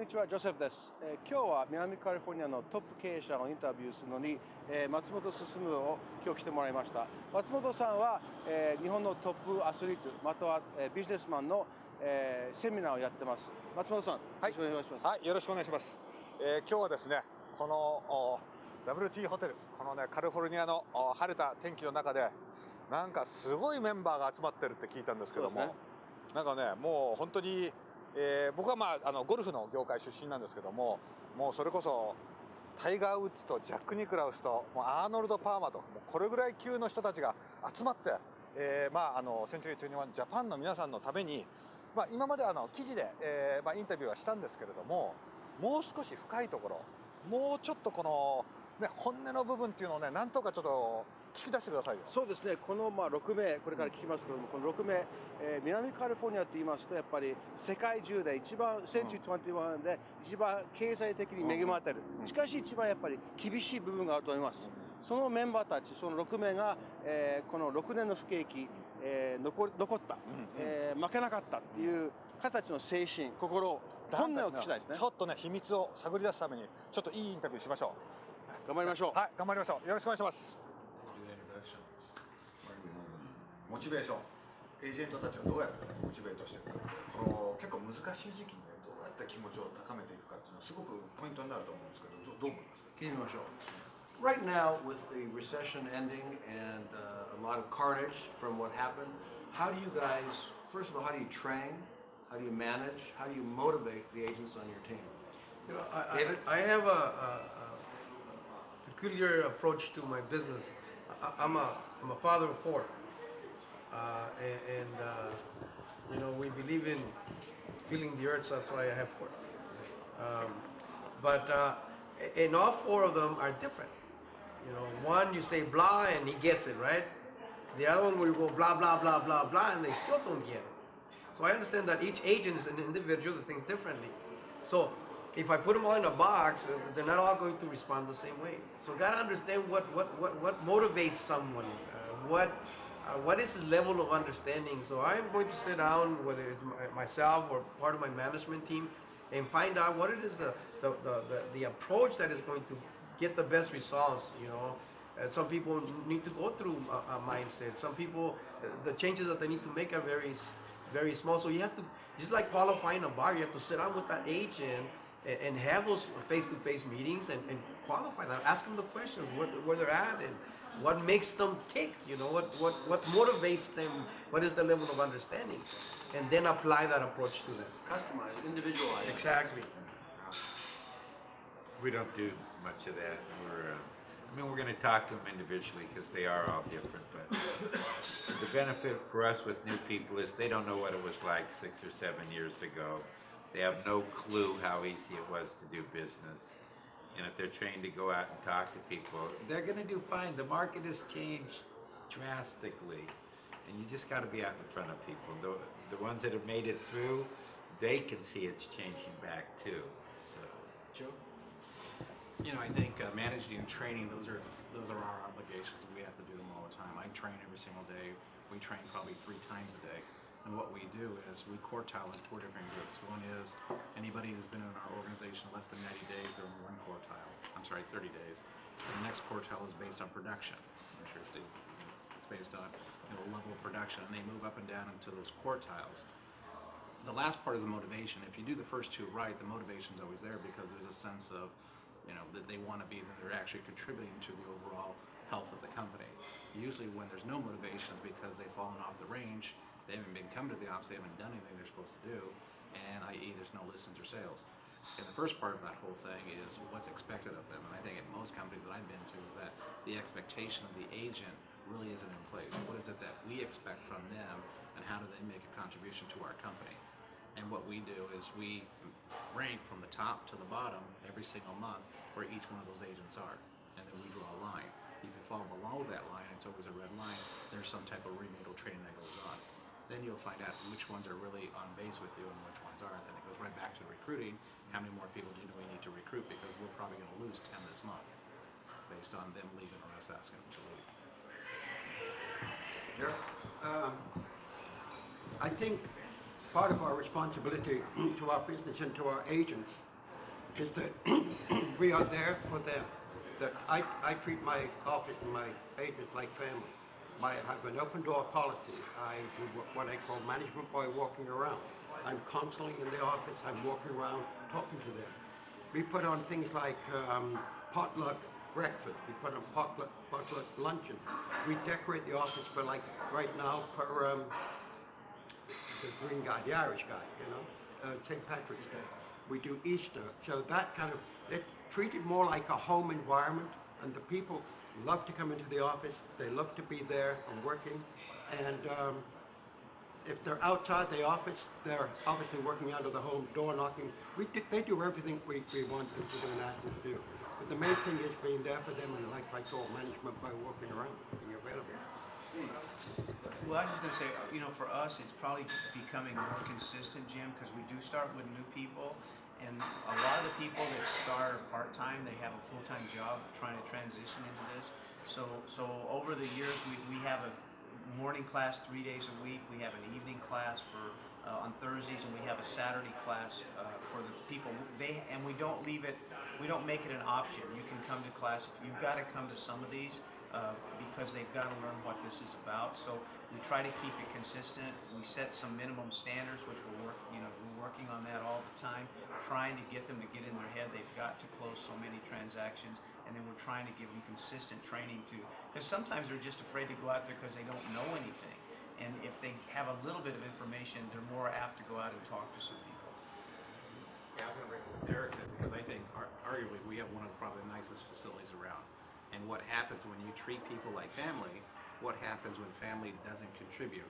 にちは、ジョセフです。今日は南カリフォルニアのトップ経営者をインタビューするのに、松本進を今日来てもらいました。松本さんは、日本のトップアスリート、または、ビジネスマンの、セミナーをやってます。松本さん、はい、よろしくお願いします。はい、よろしくお願いします。今日はですね、このWT ホテル、このねカリフォルニアの晴れた天気の中で、なんかすごいメンバーが集まってるって聞いたんですけども、なんかね、もう本当に、僕はゴルフの業界出身なんですけども、もうそれこそタイガー・ウッズとジャック・ニクラウスともうアーノルド・パーマと、もうこれぐらい級の人たちが集まって、センチュリー21ジャパンの皆さんのために、今まで記事で、インタビューはしたんですけれども、もう少し深いところ、もうちょっとこの、ね、本音の部分っていうのをね、なんとかちょっと聞き出してくださいよ。そうですね、この6名、これから聞きますけども、この6名、南カリフォルニアって言いますと、やっぱり世界中で一番、センチュリー21で一番経済的に恵まれてる、しかし一番やっぱり厳しい部分があると思います。そのメンバーたち、その6名が、この6年の不景気、残った、負けなかったっていう形の精神、心、本音を聞きたいですね。ちょっとね、秘密を探り出すために、ちょっといいインタビューしましょう。頑張りましょう。はい、頑張りましょう。よろしくお願いします。モチベーション、エージェントたちをどうやってモチベートしていくか、この結構難しい時期にね、どうやって気持ちを高めていくかっていうのはすごくポイントになると思うんですけど、どう思いますか？聞いてみましょう。Right now, with the recession ending and a lot of carnage from what happened, how do you guys, first of all, how do you train? How do you manage? How do you motivate the agents on your team? You know, I have a peculiar approach to my business. I'm a father of four, you know, we believe in feeling the earth, so that's why I have four. And all four of them are different. You know, one you say blah and he gets it, right? The other one will go blah blah blah blah blah and they still don't get it. So I understand that each agent is an individual that thinks differently. So if I put them all in a box, they're not all going to respond the same way. So got to understand what motivates someone, what is his level of understanding. So I'm going to sit down, whether it's myself or part of my management team, and find out what it is the approach that is going to get the best results. You know, some people need to go through a mindset. Some people, the changes that they need to make are very small. So you have to, just like qualifying a bar, you have to sit down with that agent and have those face-to-face meetings and qualify them. Ask them the questions, where they're at and what makes them tick, you know, what motivates them, what is the level of understanding, and then apply that approach to them. Customize, individualize. Exactly. We don't do much of that. We're going to talk to them individually because they are all different, but the benefit for us with new people is they don't know what it was like 6 or 7 years ago. They have no clue how easy it was to do business. And if they're trained to go out and talk to people, they're going to do fine. The market has changed drastically, and you just got to be out in front of people. The ones that have made it through, they can see it's changing back too. So, Joe? You know, I think managing and training, those are our obligations. We have to do them all the time. I train every single day. We train probably 3 times a day. And what we do is we quartile in 4 different groups. One is anybody who's been in our organization less than 90 days, they're in one quartile. 30 days. And the next quartile is based on production. I'm sure Steve, it's based on level of production, and they move up and down into those quartiles. The last part is the motivation. If you do the first 2 right, the motivation's always there because there's a sense of, that they want to be, that they're actually contributing to the overall health of the company. Usually when there's no motivation is because they've fallen off the range, they haven't been coming to the office, they haven't done anything they're supposed to do, and i.e. there's no listens or sales. And the first part of that whole thing is what's expected of them. And I think at most companies that I've been to is that the expectation of the agent really isn't in place. What is it that we expect from them, and how do they make a contribution to our company? And what we do is we rank from the top to the bottom every single month where each one of those agents are. And then we draw a line. If you fall below that line, it's always a red line, there's some type of remedial training that goes on. Then you'll find out which ones are really on base with you and which ones aren't. Then it goes right back to recruiting. How many more people do we need to recruit? Because we're probably going to lose 10 this month based on them leaving or us asking them to leave. Sure. I think part of our responsibility to our business and to our agents is that we are there for them. That I treat my office and my agents like family. I have an open door policy. I do what I call management by walking around. I'm constantly in the office. I'm walking around talking to them. We put on things like potluck breakfast. We put on potluck luncheon. We decorate the office for, like right now, for the green guy, the Irish guy, St. Patrick's Day. We do Easter. So that kind of, it's treated more like a home environment, and the people love to come into the office. They love to be there and working. And if they're outside the office, they're obviously working out of the home, door knocking. They do everything we want them to do and ask them to do. But the main thing is being there for them, and like I call management by walking around, being available. Well, I was just going to say, for us, it's probably becoming more consistent, Jim, because we do start with new people. And a lot of the people that start are part-time. They have a full-time job trying to transition into this. So over the years, we have a morning class 3 days a week. We have an evening class on Thursdays, and we have a Saturday class for the people. And we don't leave it. We don't make it an option. You can come to class. You've got to come to some of these because they've got to learn what this is about. So we try to keep it consistent. We set some minimum standards, which we're working on that all the time, trying to get them to get in their head they've got to close so many transactions, and then we're trying to give them consistent training too, because sometimes they're just afraid to go out there because they don't know anything, and if they have a little bit of information, they're more apt to go out and talk to some people. Yeah, I was going to bring what Derek said, because I think arguably we have one of probably the nicest facilities around. And what happens when you treat people like family, what happens when family doesn't contribute?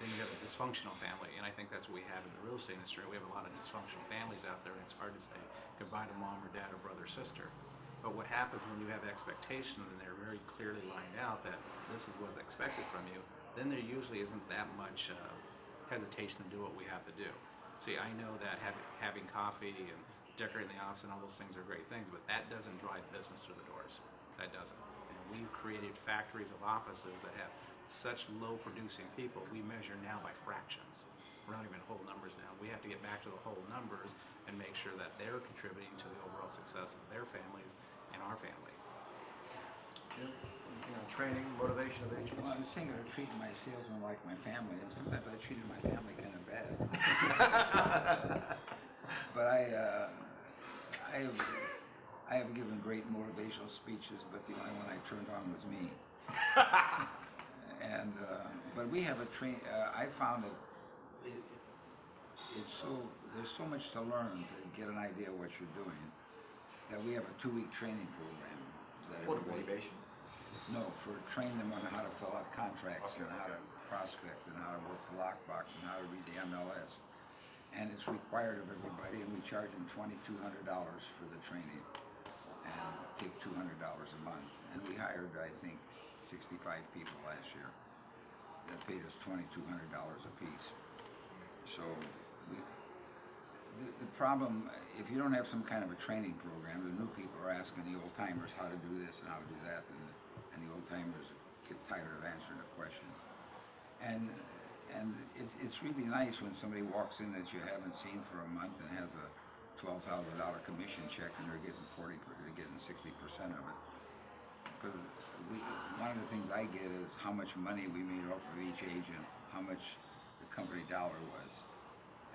Then you have a dysfunctional family, and I think that's what we have in the real estate industry. We have a lot of dysfunctional families out there, and it's hard to say goodbye to mom or dad or brother or sister. But what happens when you have expectations and they're very clearly lined out that this is what's expected from you, then there usually isn't that much hesitation to do what we have to do. See, I know that having coffee and decorating the office and all those things are great things, but that doesn't drive business through the doors. That doesn't. And we've created factories of offices that have such low producing people. We measure now by fractions. We're not even whole numbers now. We have to get back to the whole numbers and make sure that they're contributing to the overall success of their families and our family. Jim, training, motivation of agents? Well, I was thinking of treating my salesmen like my family, and sometimes I treated my family kind of bad. But I have given great motivational speeches, but the only one I turned on was me. And but we have a I found that there's so much to learn to get an idea of what you're doing, that we have a 2-week training program. For motivation? No, for train them on how to fill out contracts and how to prospect and how to work the lockbox and how to read the MLS. And it's required of everybody, and we charge them $2,200 for the training and take $200 a month. And we hired, I think, 65 people last year that paid us $2,200 a piece. So the problem, if you don't have some kind of a training program, the new people are asking the old timers how to do this and how to do that, and the old timers get tired of answering the questions. And it's really nice when somebody walks in that you haven't seen for a month and has a $12,000 commission check, and they're getting 60% of it. Because one of the things I get is how much money we made off of each agent, how much the company dollar was.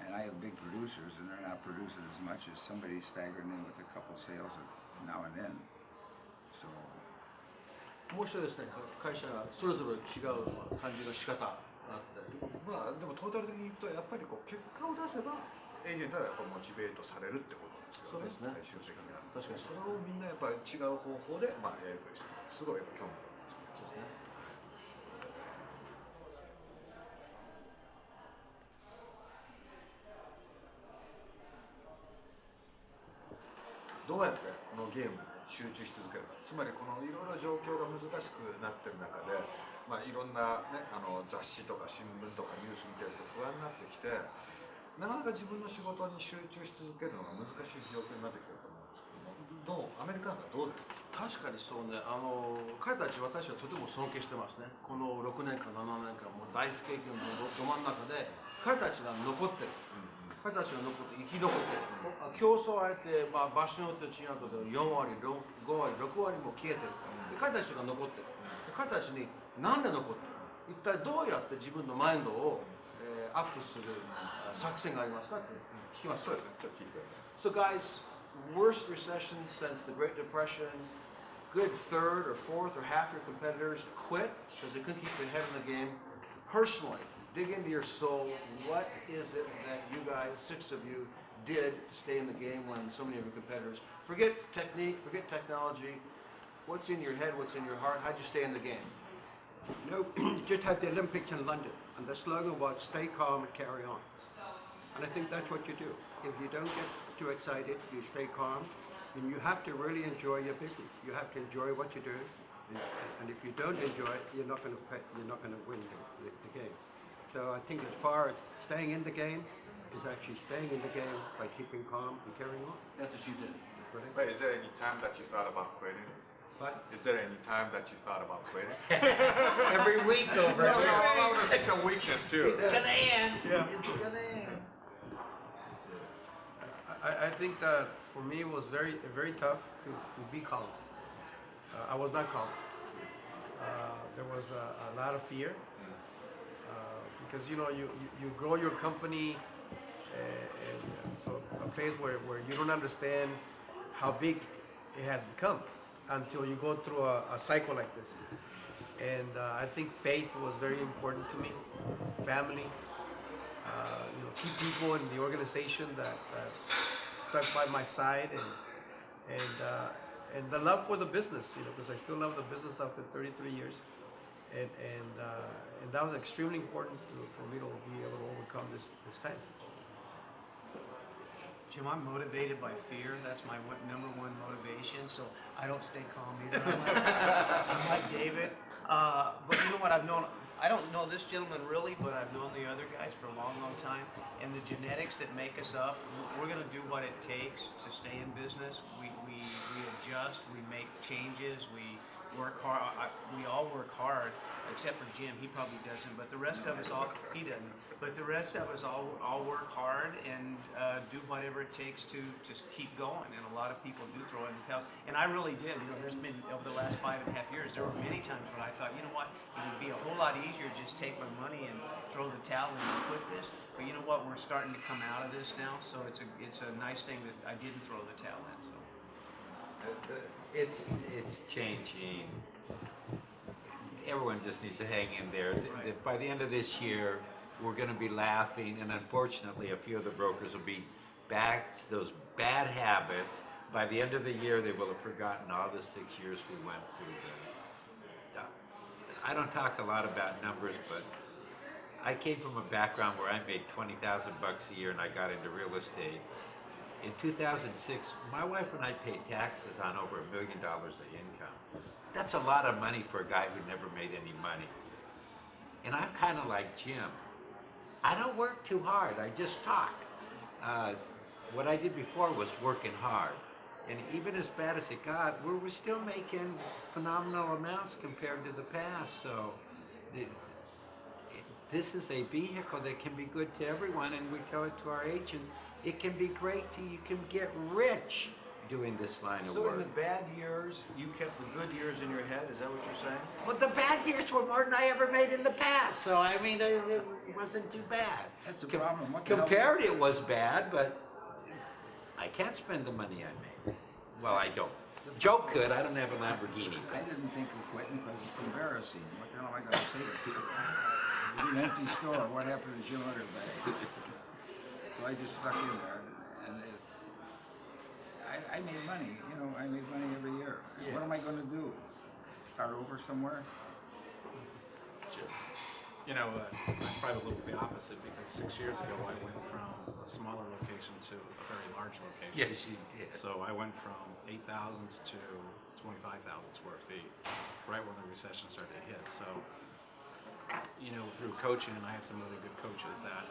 And I have big producers, and they're not producing as much as somebody staggering in with a couple sales now and then. So. 面白いですね。会社がそれぞれ違う感じの仕方があって。まあでもトータル的にいくとやっぱりこう結果を出せばエージェントはやっぱモチベートされるってことですよね。最終的には。確かにそれをみんなやっぱり違う方法でやりくりしてる。すごいやっぱ興味があるんですよね。そうですね。どうやってこのゲームに集中し続けるか、つまりこのいろいろ状況が難しくなってる中で、いろんな、ね、雑誌とか新聞とかニュース見てると不安になってきて、なかなか自分の仕事に集中し続けるのが難しい状況になってきてると思うんですけども、アメリカなんかどうですか？確かにそうね。彼たち私はとても尊敬してますね。この6年間7年間もう大不景気のど真ん中で彼たちが残ってる。彼たちが残って生き残ってる、競争あえて、場所によって違うけど4割5割6割も消えてる、で彼たちが残ってる、で彼たちになんで残ってる、一体どうやって自分のマインドを、アップする作戦がありますかって聞きました。So guys, worst recession since the Great Depression, good third or fourth or half your competitors quit because they couldn't keep their head in the game. Personally, dig into your soul. What is it that you guys, 6 of you, did to stay in the game when so many of your competitors forget technique, forget technology? What's in your head? What's in your heart? How'd you stay in the game? You know, you just had the Olympics in London, and the slogan was "Stay calm and carry on." And I think that's what you do. If you don't get too excited, you stay calm, and you have to really enjoy your business. You have to enjoy what you do, and if you don't enjoy it, you're not going to win the game. So I think as far as staying in the game, is actually staying in the game by keeping calm and carrying on. That's what you did. But is there any time that you thought about quitting? But Is there any time that you thought about quitting? Every week over. No, I want to see some weakness too. It's gonna end. Yeah. It's gonna end. I think that for me it was very tough to be calm. I was not calm. There was a lot of fear because you know you grow your company to a place where you don't understand how big it has become until you go through a cycle like this. And I think faith was very important to me, family, key people in the organization that stuck by my side, and the love for the business, because I still love the business after 33 years, and that was extremely important for me to be able to overcome this time. Jim, I'm motivated by fear. That's my number one motivation. So I don't stay calm either. I'm like David. But you know what? I don't know this gentleman really, but I've known the other guys for a long, long time. And the genetics that make us up, we're going to do what it takes to stay in business. We adjust, we make changes, we work hard. We all work hard, except for Jim. He probably doesn't, but the rest of us all, he doesn't. But the rest of us all work hard and do whatever it takes to keep going. And a lot of people do throw in the towels. And I really did. There's been, over the last 5.5 years, there were many times when I thought, you know what, it would be a whole lot easier to just take my money and throw the towel in and quit this. But you know what, we're starting to come out of this now, so it's a nice thing that I didn't throw the towel in. So It's changing. Everyone just needs to hang in there. Right. By the end of this year, we're going to be laughing, and unfortunately, a few of the brokers will be back to those bad habits. By the end of the year, they will have forgotten all the 6 years we went through. I don't talk a lot about numbers, but I came from a background where I made $20,000 a year, and I got into real estate. In 2006, my wife and I paid taxes on over $1 million of income. That's a lot of money for a guy who never made any money. And I'm kind of like Jim. I don't work too hard, I just talk. What I did before was working hard. And even as bad as it got, we're still making phenomenal amounts compared to the past. So this is a vehicle that can be good to everyone, and we tell it to our agents. It can be great you can get rich doing this line of So work. in the bad years, you kept the good years in your head. Is that what you're saying? Well, the bad years were more than I ever made in the past, so I mean, it wasn't too bad. That's the problem. What the hell- Compared, it was bad, but I can't spend the money I made. Well, I don't. Joe could. I don't have a Lamborghini. I didn't think of quitting because it's embarrassing. What the hell am I going to say to people? It's an empty store. What happened to your order bag? So I just stuck in there, and I made money. I made money every year. What am I going to do? Start over somewhere? I'm probably a little the opposite because 6 years ago I went from a smaller location to a very large location. Yes, you did. So I went from 8,000 to 25,000 square feet, right when the recession started to hit. So, through coaching, and I had some really good coaches, that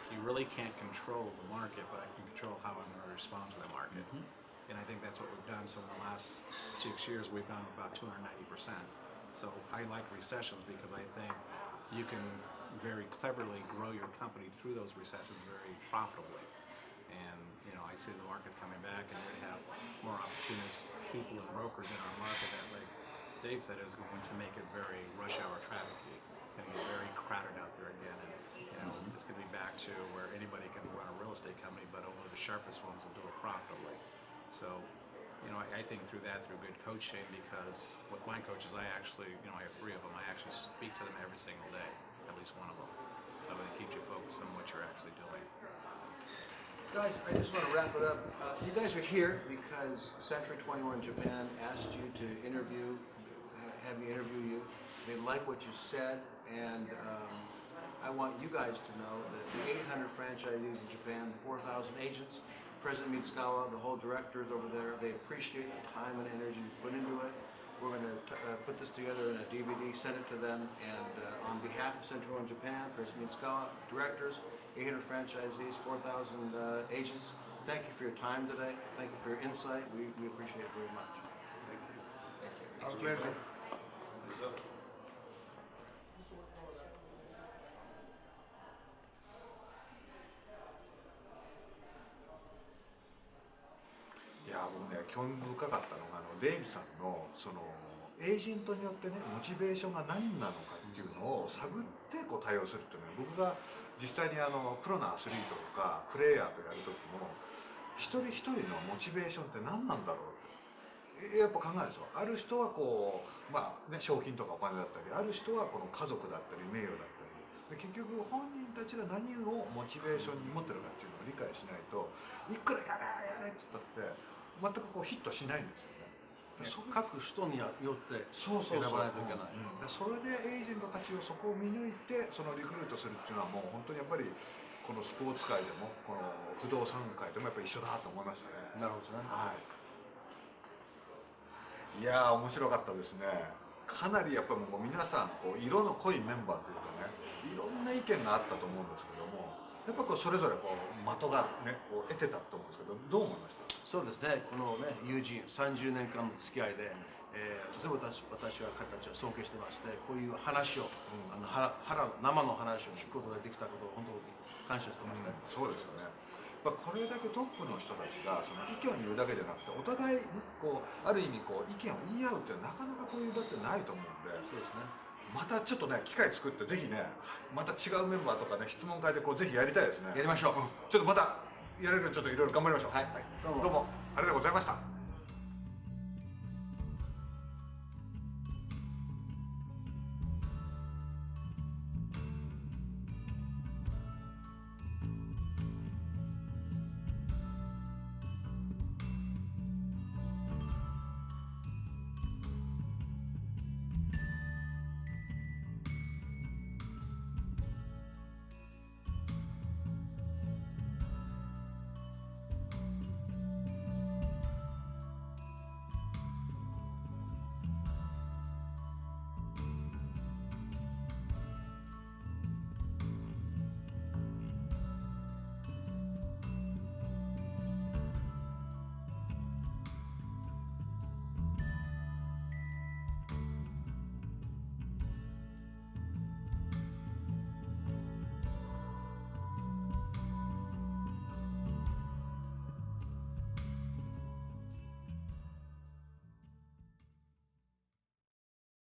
you really can't control the market, but I can control how I'm going to respond to the market. Mm-hmm. And I think that's what we've done. So in the last 6 years, we've gone about 290%. So I like recessions because I think you can very cleverly grow your company through those recessions very profitably. And I see the market coming back, and we're going to have more opportunists, people and brokers in our market that, like Dave said, is going to make it very rush hour traffic-y. It's going to get very crowded out there again, and it's going to be back to where anybody can run a real estate company, but only the sharpest ones will do it profitably. So, I think through good coaching, because with my coaches, I actually, I have 3 of them. I actually speak to them every single day, at least one of them. So it keeps you focused on what you're actually doing. Guys, I just want to wrap it up. You guys are here because Century 21 Japan asked you to have me interview you. They like what you said, and I want you guys to know that the 800 franchisees in Japan, 4,000 agents, President Mitsukawa, the whole directors over there, they appreciate the time and energy you put into it. We're going to put this together in a DVD, send it to them, and on behalf of Central in Japan, President Mitsukawa, directors, 800 franchisees, 4,000 agents, thank you for your time today. Thank you for your insight. We appreciate it very much. Thank you. Our pleasure. いや僕ね興味深かったのがデイブさんのそのエージェントによってねモチベーションが何なのかっていうのを探って対応するっていうのは僕が実際にプロのアスリートとかプレイヤーとやる時も一人一人のモチベーションって何なんだろうってやっぱ考えるんですよ。ある人は賞金とかお金だったり、ある人はこの家族だったり名誉だったり、結局本人たちが何をモチベーションに持ってるかっていうのを理解しないといくらやれっつったって全くヒットしないんですよね。各人によって選ばないといけない。それでエージェントたちをそこを見抜いてそのリクルートするっていうのはもう本当にやっぱりこのスポーツ界でもこの不動産界でもやっぱり一緒だと思いましたね。なるほどね。はい。いやー面白かったですね。かなりやっぱりもう皆さん色の濃いメンバーというかね、いろんな意見があったと思うんですけども、やっぱそれぞれ的がね得てたと思うんですけど、どう思いました？そうですね。このね友人30年間の付き合いで、とても私は彼たちを尊敬してまして、こういう話を、生の話を聞くことができたことを本当に感謝してますね。そうですよね。これだけトップの人たちがその意見を言うだけじゃなくてお互いある意味意見を言い合うってなかなかこういう場ってないと思うんで、そうですね。またちょっとね機会作ってぜひねまた違うメンバーとかね質問会でぜひやりたいですね。やりましょう。ちょっとまたやれるようにちょっといろいろ頑張りましょう。はい。どうもありがとうございました。